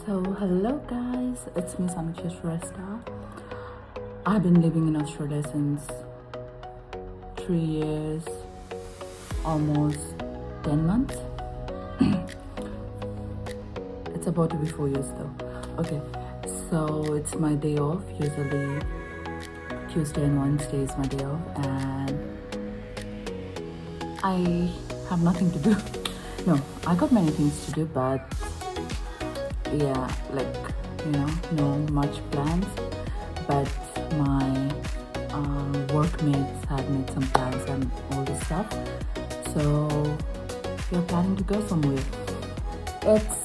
So hello guys, it's me Samikshya Shrestha. I've been living in Australia since 3 years, almost 10 months. It's about to be 4 years though. Okay, so it's my day off. Usually Tuesday and Wednesday is my day off and I have nothing to do. No, I got many things to do, but yeah, like, no much plans. But my workmates had made some plans and all this stuff, so we're planning to go somewhere. It's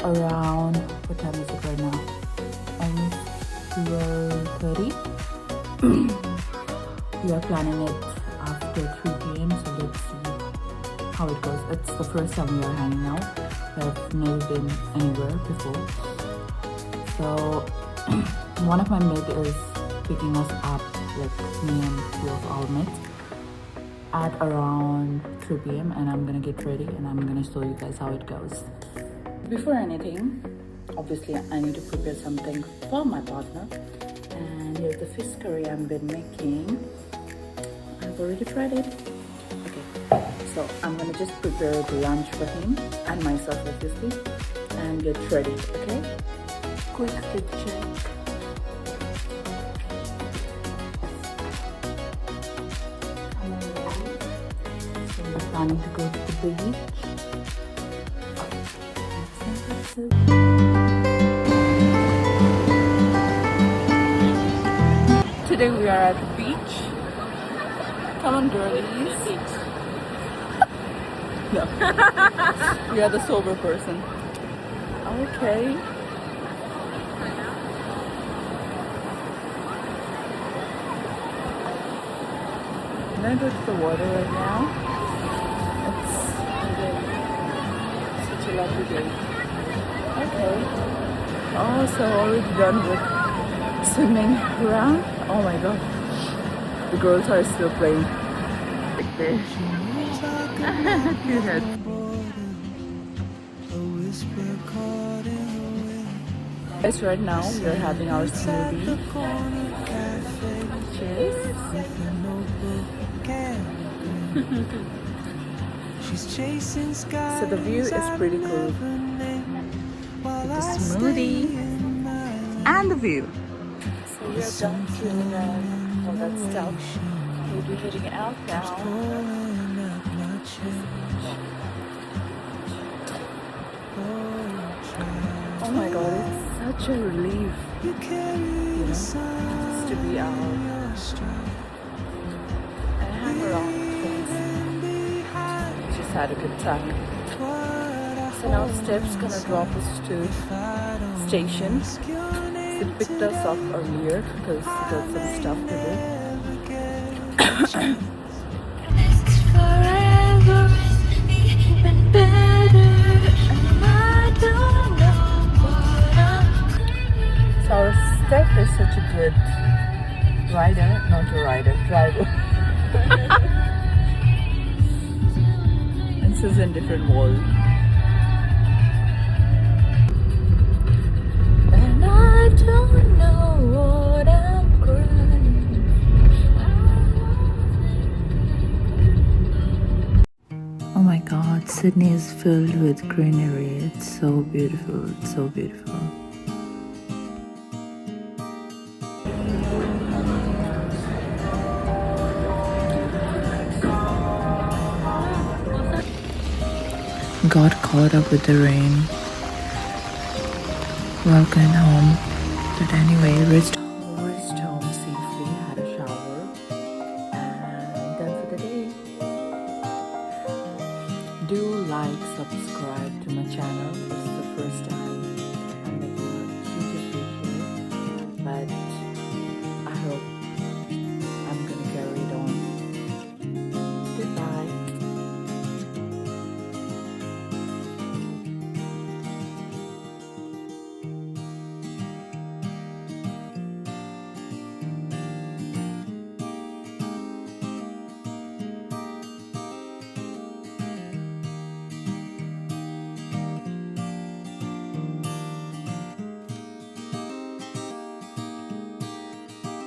around, what time is it right now? Almost 12:30. We are planning it after 3 p.m, so let's see how it goes. It's the first time we are hanging out. I've never been anywhere before. So one of my mates is picking us up, like me and few of our mates, at around 3 p.m. and I'm gonna get ready and I'm gonna show you guys how it goes. Before anything, obviously I need to prepare something for my partner, and here's the fish curry I've been making. I've already tried it. So I'm gonna just prepare the lunch for him and myself obviously and get ready, okay? Quick fit check. I'm all ready. So we're planning to go to the beach. Today we are at the beach. Come on girlies. No. We are the sober person. Okay. I'm gonna go to the water right now. It's such a lovely day. Okay. Oh, so already done with swimming around. Oh my god. The girls are still playing. Like this. Cute head. Yes, right now we are having our smoothie. Cheers. So the view is pretty cool. The smoothie and the view. So we are done swimming and all that stuff. We'll be heading out now. Oh my god, it's such a relief, just to be out and hang around with friends. We just had a good time. So now Steph's gonna drop us to station. She picked us up earlier because she got some stuff to do. So our Steph is such a good driver. And she's in different world. And I don't know what I'm crying. Oh my god, Sydney is filled with greenery. It's so beautiful, it's so beautiful. Got caught up with the rain while going home, but anyway, reached